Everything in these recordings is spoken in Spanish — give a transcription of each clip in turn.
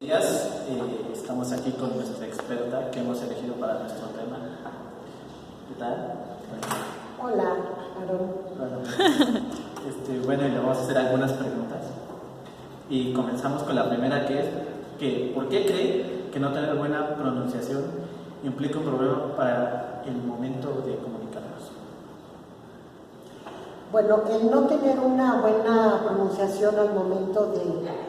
Días, estamos aquí con nuestra experta que hemos elegido para nuestro tema. ¿Qué tal? Hola, Aaron. Bueno, y le vamos a hacer algunas preguntas. Y comenzamos con la primera, que es que ¿por qué cree que no tener buena pronunciación implica un problema para el momento de comunicarnos? Bueno, el no tener una buena pronunciación al momento de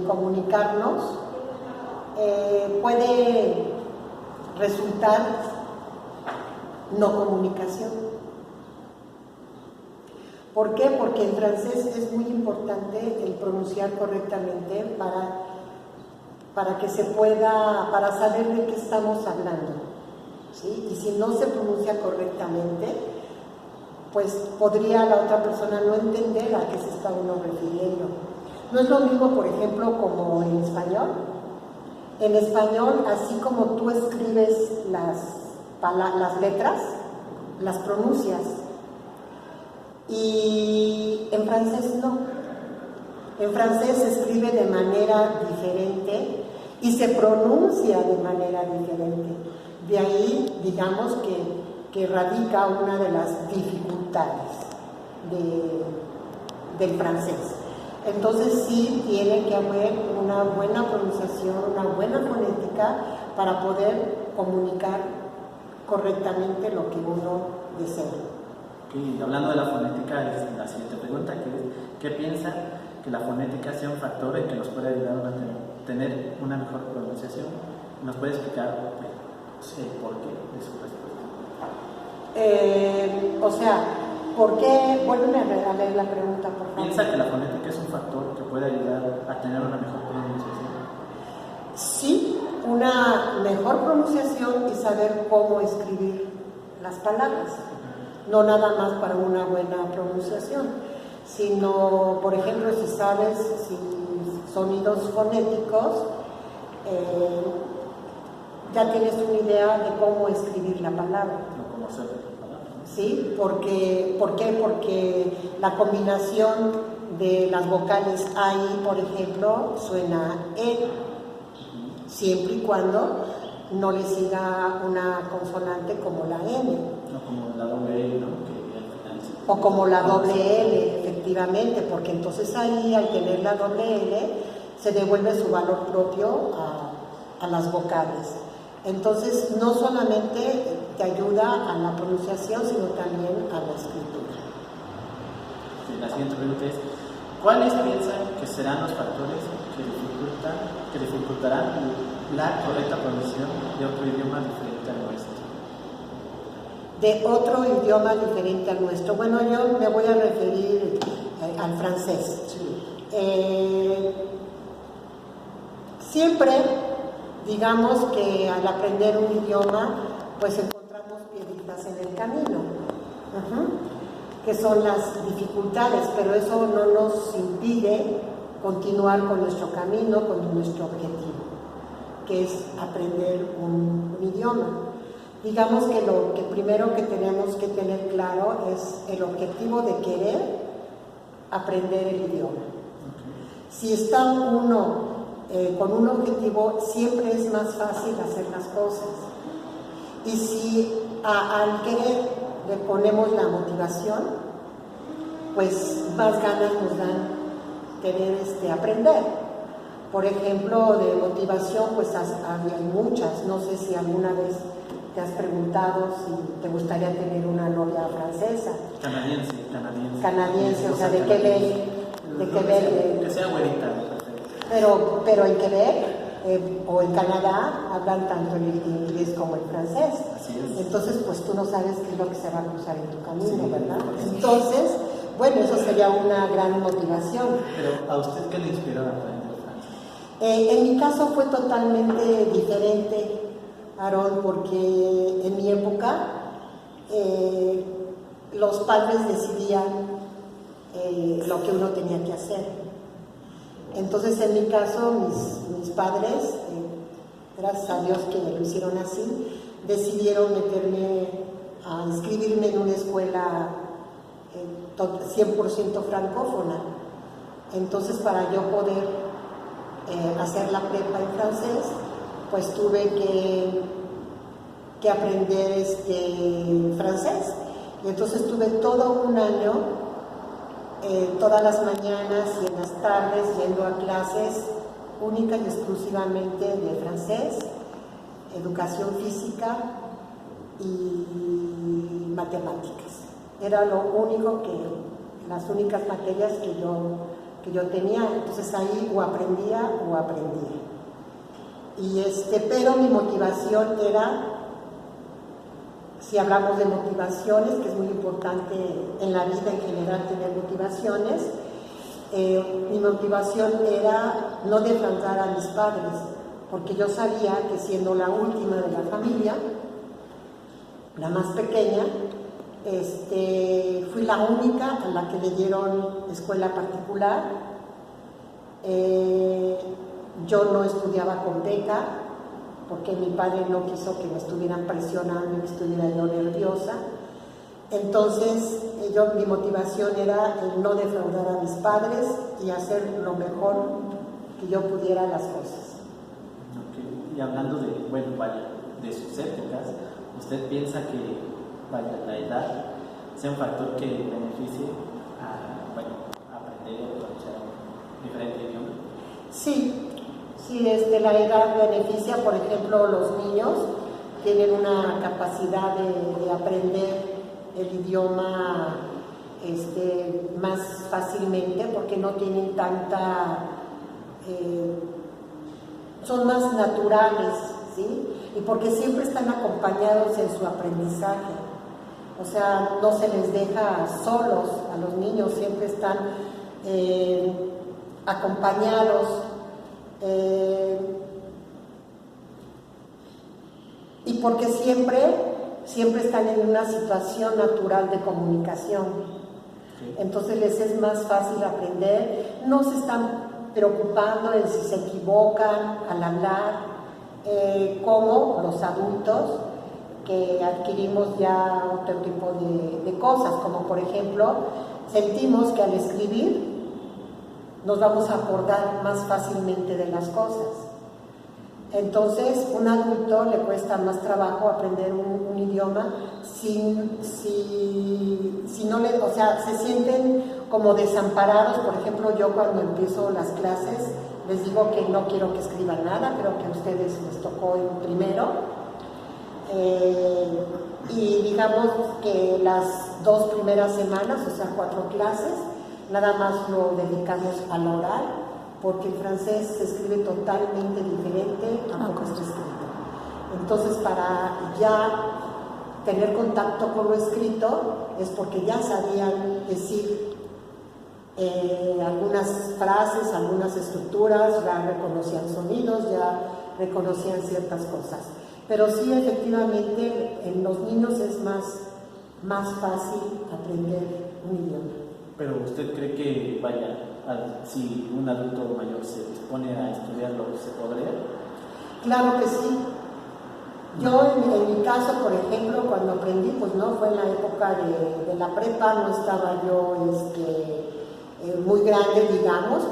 comunicarnos puede resultar no comunicación. ¿Por qué? Porque en francés es muy importante el pronunciar correctamente para que se pueda, para saber de qué estamos hablando, ¿sí? Y si no se pronuncia correctamente, pues podría la otra persona no entender a qué se está uno refiriendo. No es lo mismo, por ejemplo, como en español. En español, así como tú escribes las letras, las pronuncias. Y en francés no. En francés se escribe de manera diferente y se pronuncia de manera diferente. De ahí, digamos que radica una de las dificultades del francés. Entonces sí tiene que haber una buena pronunciación, una buena fonética para poder comunicar correctamente lo que uno desea. Y hablando de la fonética, es la siguiente pregunta, que es ¿qué piensa que la fonética sea un factor en que nos puede ayudar a tener una mejor pronunciación? ¿Nos puede explicar por qué de su respuesta? ¿Por qué? Vuelve a leer la pregunta, por favor. ¿Piensa que la fonética es un factor que puede ayudar a tener una mejor pronunciación? Sí, una mejor pronunciación y saber cómo escribir las palabras. No nada más para una buena pronunciación, sino, por ejemplo, si sabes sonidos fonéticos, ya tienes una idea de cómo escribir la palabra. No cómo hacerlo. ¿Sí? ¿Por qué? Porque la combinación de las vocales ahí, por ejemplo, suena E, siempre y cuando no le siga una consonante como la N. No como la doble L, ¿no? O como la doble L, efectivamente, porque entonces ahí, al tener la doble L, se devuelve su valor propio a las vocales. Entonces, no solamente te ayuda a la pronunciación, sino también a la escritura. Sí, la siguiente pregunta es, ¿cuáles piensan que serán los factores que dificultarán la correcta pronunciación de otro idioma diferente al nuestro? De otro idioma diferente al nuestro. Bueno, yo me voy a referir al francés. Sí. Siempre, digamos que al aprender un idioma, pues encontramos piedritas en el camino, que son las dificultades, pero eso no nos impide continuar con nuestro camino, con nuestro objetivo, que es aprender un idioma. Digamos que lo que primero que tenemos que tener claro es el objetivo de querer aprender el idioma. Si está uno con un objetivo, siempre es más fácil hacer las cosas. Y si al querer le ponemos la motivación, pues más ganas nos dan querer aprender. Por ejemplo, de motivación, pues hay muchas. No sé si alguna vez te has preguntado si te gustaría tener una novia francesa. Canadiense, o sea, ¿de qué ver? Que sea güerita. Pero en Quebec o en Canadá hablan tanto el inglés como el francés. Así es. Entonces, pues tú no sabes qué es lo que se va a cruzar en tu camino, Sí, ¿verdad? sí. Entonces, bueno, eso sería una gran motivación. Pero ¿a usted qué le inspiró a aprender francés? En mi caso fue totalmente diferente, Aaron, porque en mi época los padres decidían lo que uno tenía que hacer. Entonces, en mi caso, mis padres, gracias a Dios que me lo hicieron así, decidieron inscribirme en una escuela 100% francófona. Entonces, para yo poder hacer la prepa en francés, pues tuve que aprender francés. Y entonces tuve todo un año, todas las mañanas y en las tardes, yendo a clases única y exclusivamente de francés, educación física y matemáticas. Era lo único las únicas materias que yo tenía. Entonces ahí o aprendía. Pero mi motivación era, si hablamos de motivaciones, que es muy importante en la vida en general tener motivaciones, mi motivación era no defraudar a mis padres, porque yo sabía que siendo la última de la familia, la más pequeña, fui la única a la que le dieron escuela particular. Yo no estudiaba con beca, porque mi padre no quiso que me estuvieran presionando y que estuviera yo nerviosa. Entonces, mi motivación era el no defraudar a mis padres y hacer lo mejor que yo pudiera las cosas. Okay. Y hablando de sus épocas, ¿usted piensa que la edad sea un factor que beneficie a aprender y aprovechar un diferente idioma? Sí, la edad beneficia. Por ejemplo, los niños tienen una capacidad de aprender el idioma más fácilmente, porque no tienen son más naturales, ¿sí? Y porque siempre están acompañados en su aprendizaje. O sea, no se les deja solos a los niños, siempre están acompañados. Y porque siempre están en una situación natural de comunicación. Entonces les es más fácil aprender, no se están preocupando en si se equivocan al hablar, como los adultos que adquirimos ya otro tipo de cosas, como por ejemplo, sentimos que al escribir nos vamos a acordar más fácilmente de las cosas. Entonces, un adulto le cuesta más trabajo aprender un idioma si no se sienten como desamparados. Por ejemplo, yo cuando empiezo las clases les digo que no quiero que escriban nada, creo que a ustedes les tocó en primero. Y digamos que las 2 primeras semanas, o sea, 4 clases, nada más lo dedicamos al oral, porque el francés se escribe totalmente diferente a como está escrito. Entonces, para ya tener contacto con lo escrito, es porque ya sabían decir algunas frases, algunas estructuras, ya reconocían sonidos, ya reconocían ciertas cosas. Pero sí, efectivamente, en los niños es más fácil aprender un idioma. Pero ¿usted cree que si un adulto mayor se dispone a estudiarlo, se podría? Claro que sí. Yo en mi caso, por ejemplo, cuando aprendí, pues no fue en la época de la prepa, no estaba yo muy grande, digamos,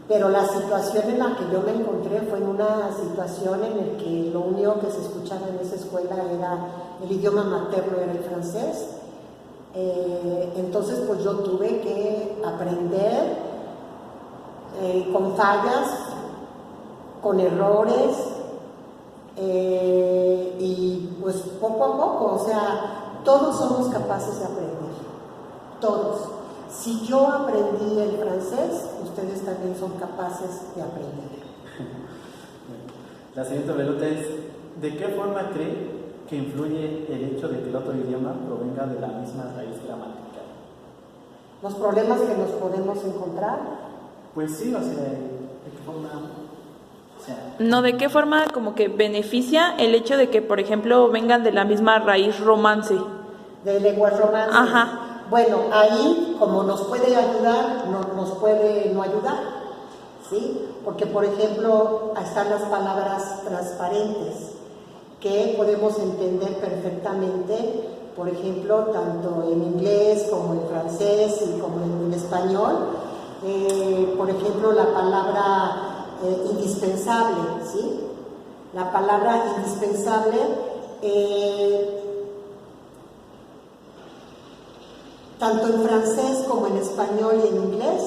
pero la situación en la que yo me encontré fue en una situación en la que lo único que se escuchaba en esa escuela era el idioma materno, era el francés. Entonces pues yo tuve que aprender con fallas, con errores, y pues poco a poco, o sea, todos somos capaces de aprender, todos. Si yo aprendí el francés, ustedes también son capaces de aprender. La siguiente pregunta es, ¿de qué forma cree que influye el hecho de que el otro idioma provenga de la misma raíz gramatical? ¿Los problemas que nos podemos encontrar? Pues sí, o sea, ¿de qué forma? No, ¿de qué forma como que beneficia el hecho de que, por ejemplo, vengan de la misma raíz romance? De lenguas romances. Ajá. Bueno, ahí como nos puede ayudar, nos puede no ayudar, ¿sí? Porque, por ejemplo, están las palabras transparentes, que podemos entender perfectamente, por ejemplo, tanto en inglés como en francés y como en español, por ejemplo, la palabra indispensable, ¿sí? La palabra indispensable, tanto en francés como en español y en inglés,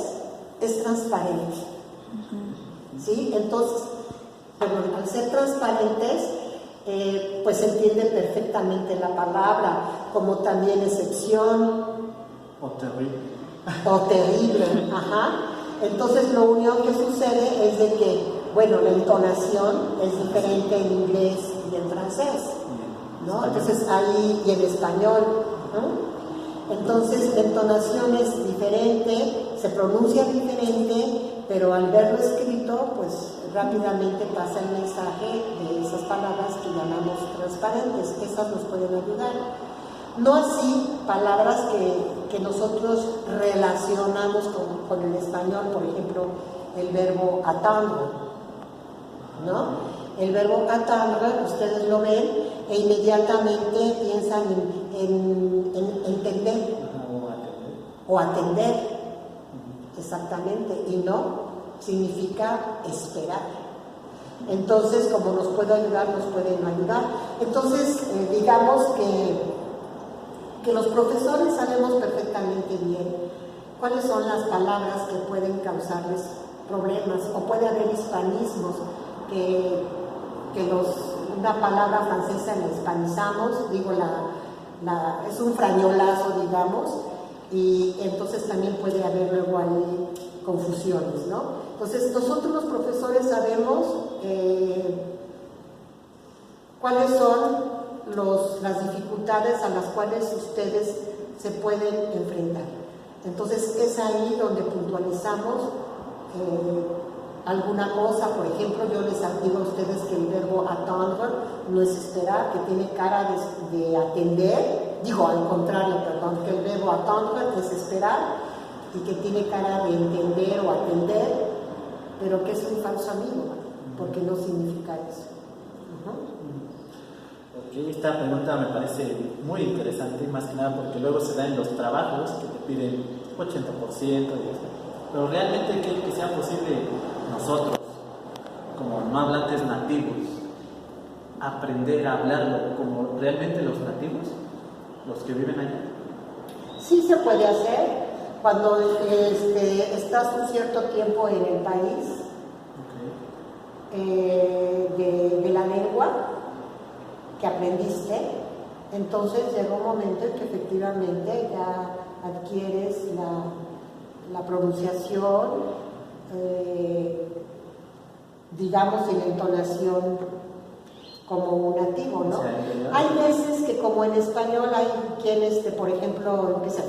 es transparente, ¿sí? Entonces, bueno, al ser transparentes, pues se entiende perfectamente la palabra, como también excepción o terrible, ajá. Entonces lo único que sucede es de que, bueno, la entonación es diferente en inglés y en francés, ¿no? Entonces ahí, y en español, ¿no? Entonces la entonación es diferente, se pronuncia diferente, pero al verlo escrito, pues rápidamente pasa el mensaje de esas palabras que llamamos transparentes. Esas nos pueden ayudar. No así palabras que nosotros relacionamos con el español, por ejemplo, el verbo attendre, ¿no? El verbo attendre, ustedes lo ven e inmediatamente piensan en entender o atender, exactamente, y no significa esperar. Entonces, como nos puede ayudar, nos puede no ayudar. Entonces, digamos que los profesores sabemos perfectamente bien cuáles son las palabras que pueden causarles problemas, o puede haber hispanismos que una palabra francesa la hispanizamos, digo, es un frañolazo, digamos, y entonces también puede haber luego ahí confusiones, ¿no? Entonces nosotros los profesores sabemos cuáles son las dificultades a las cuales ustedes se pueden enfrentar. Entonces es ahí donde puntualizamos alguna cosa. Por ejemplo, yo les digo a ustedes que el verbo attendre no es esperar, que tiene cara de atender, digo al contrario, perdón, que el verbo attendre es esperar y que tiene cara de entender o atender, pero que es un falso amigo, porque no significa eso. Okay, esta pregunta me parece muy interesante, más que nada porque luego se da en los trabajos que te piden 80% y eso. Pero realmente creo que sea posible nosotros, como no hablantes nativos, aprender a hablarlo como realmente los nativos, los que viven allá. Sí se puede hacer cuando estás un cierto tiempo en el país, de la lengua que aprendiste, entonces llega un momento en que efectivamente ya adquieres la pronunciación, digamos, y la entonación como un nativo, ¿no? Hay veces que, como en español, hay quienes, por ejemplo, empiezan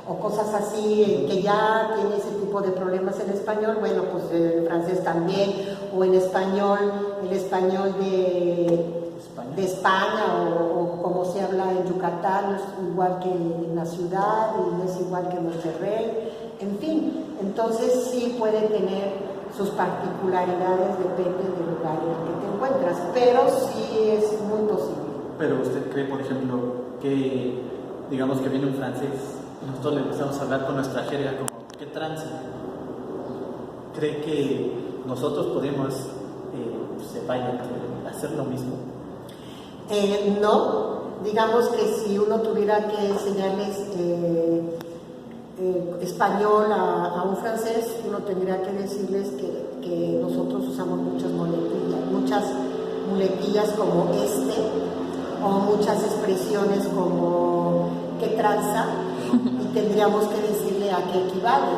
o cosas así, que ya tiene ese tipo de problemas en español. Bueno, pues en francés también, o en español, el español de España, o como se habla en Yucatán, es igual que en la ciudad, y no es igual que en Monterrey, en fin. Entonces sí puede tener sus particularidades, depende del lugar en el que te encuentras, pero sí es muy posible. Pero usted cree, por ejemplo, que digamos que viene un francés y nosotros le empezamos a hablar con nuestra jerga como ¿qué trance? ¿Cree que nosotros podemos hacer lo mismo? No, digamos que si uno tuviera que enseñarles español a un francés, uno tendría que decirles que nosotros usamos muchas muletillas como o muchas expresiones como que tranza, y tendríamos que decirle a qué equivale,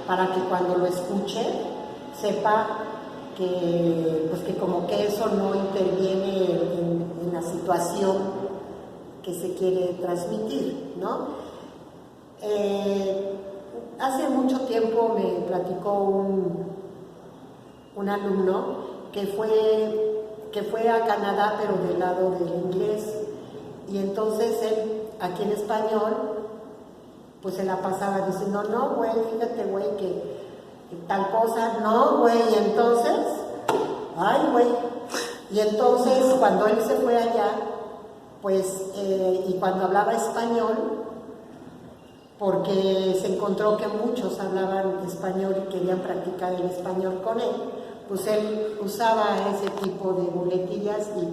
para que cuando lo escuche sepa que como que eso no interviene en la situación que se quiere transmitir, ¿no? Hace mucho tiempo me platicó un alumno que fue a Canadá, pero del lado del inglés, y entonces él, aquí en español, pues se la pasaba diciendo, no, güey, fíjate, güey, que tal cosa, no, güey, y entonces, ay, güey, y entonces cuando él se fue allá, pues, y cuando hablaba español, porque se encontró que muchos hablaban español y querían practicar el español con él, pues él usaba ese tipo de muletillas y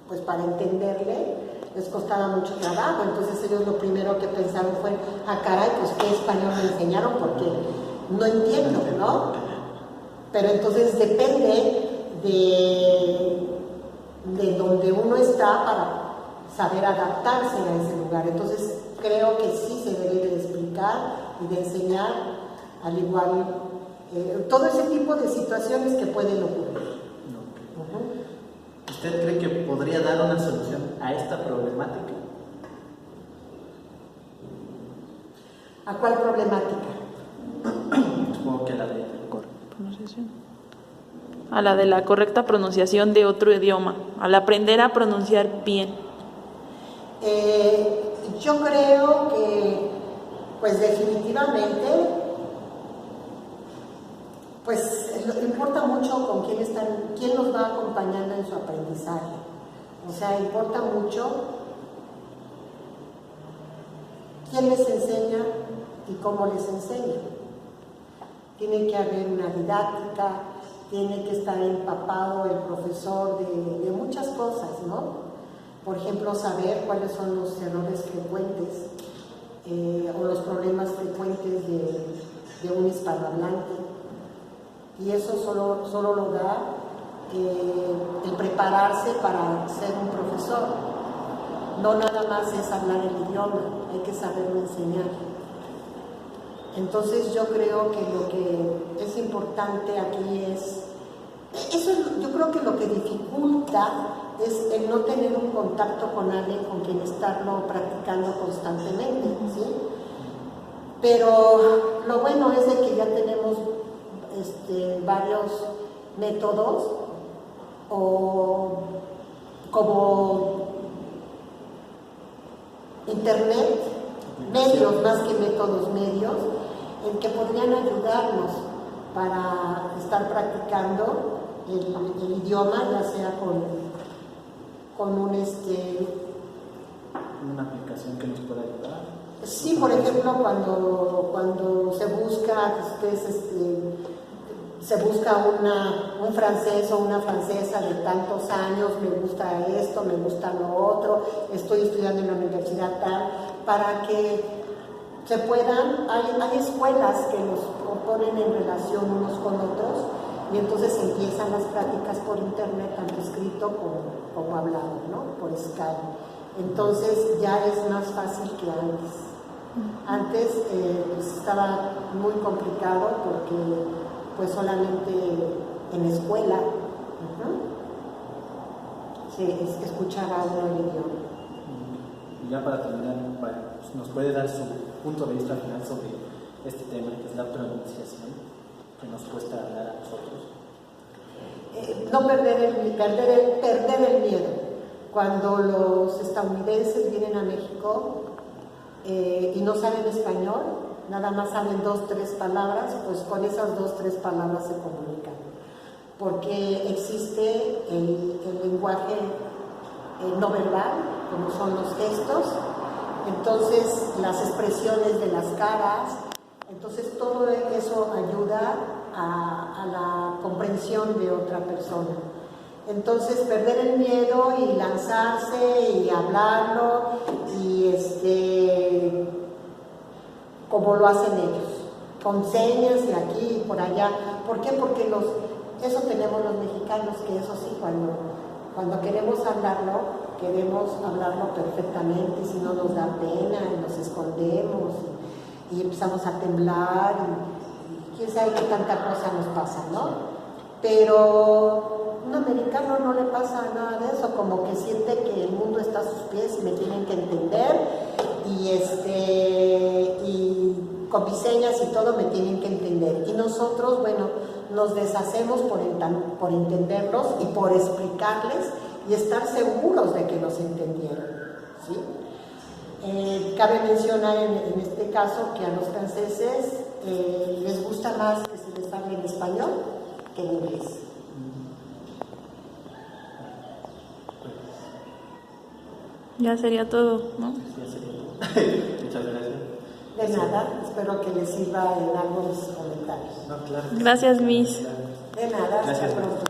pues para entenderle les costaba mucho trabajo. Entonces ellos lo primero que pensaron fue, caray, pues qué español me enseñaron porque no entiendo, ¿no? Pero entonces depende de donde uno está para saber adaptarse a ese lugar. Entonces creo que sí se debe de explicar y de enseñar, al igual todo ese tipo de situaciones que pueden ocurrir. ¿Usted cree que podría dar una solución a esta problemática? ¿A cuál problemática? Supongo que la de pronunciación. A la de la correcta pronunciación de otro idioma, al aprender a pronunciar bien. Yo creo que, pues definitivamente, pues importa mucho con quién nos va acompañando en su aprendizaje. O sea, importa mucho quién les enseña y cómo les enseña. Tiene que haber una didáctica, tiene que estar empapado el profesor de muchas cosas, ¿no? Por ejemplo, saber cuáles son los errores frecuentes o los problemas frecuentes de un hispanohablante. Y eso solo lo da el prepararse para ser un profesor. No nada más es hablar el idioma, hay que saberlo enseñar. Entonces yo creo que lo que es importante aquí yo creo que lo que dificulta es el no tener un contacto con alguien con quien estarlo practicando constantemente, ¿sí? Pero lo bueno es de que ya tenemos varios métodos como internet, medios más que métodos, medios en que podrían ayudarnos para estar practicando el idioma, ya sea con una aplicación que nos pueda ayudar. Sí, por ejemplo, cuando se busca un francés o una francesa de tantos años, me gusta esto, me gusta lo otro, estoy estudiando en la universidad tal, para que se puedan, hay escuelas que los ponen en relación unos con otros y entonces empiezan las prácticas por internet, tanto escrito como hablado, ¿no? Por Skype. Entonces ya es más fácil que antes. Antes pues estaba muy complicado porque pues solamente en escuela se escuchaba uno el idioma. Y ya para terminar, pues, ¿nos puede dar su punto de vista final sobre este tema, que es la pronunciación, que nos cuesta hablar a nosotros? No perder el miedo. Cuando los estadounidenses vienen a México y no saben español, nada más saben 2, 3 palabras, pues con esas 2, 3 palabras se comunican. Porque existe el lenguaje no verbal, como son los gestos, entonces las expresiones de las caras, entonces todo eso ayuda a la comprensión de otra persona. Entonces perder el miedo y lanzarse y hablarlo y como lo hacen ellos, con señas de aquí y por allá. ¿Por qué? Porque eso tenemos los mexicanos, que eso sí, cuando queremos hablarlo perfectamente, y si no nos da pena y nos escondemos y empezamos a temblar y quién sabe qué tanta cosa nos pasa, ¿no? Pero un americano no le pasa nada de eso, como que siente que el mundo está a sus pies y me tienen que entender y con mis señas y todo me tienen que entender. Y nosotros, bueno, nos deshacemos por entenderlos y por explicarles y estar seguros de que nos entendieron, ¿sí? Cabe mencionar en este caso que a los franceses les gusta más que se les hable en español que en inglés. Ya sería todo, ¿no? Ya sería todo. Muchas gracias. De nada, espero que les sirva en algo mis comentarios. No, claro. Gracias, Miss. De nada, hasta Gracias. pronto.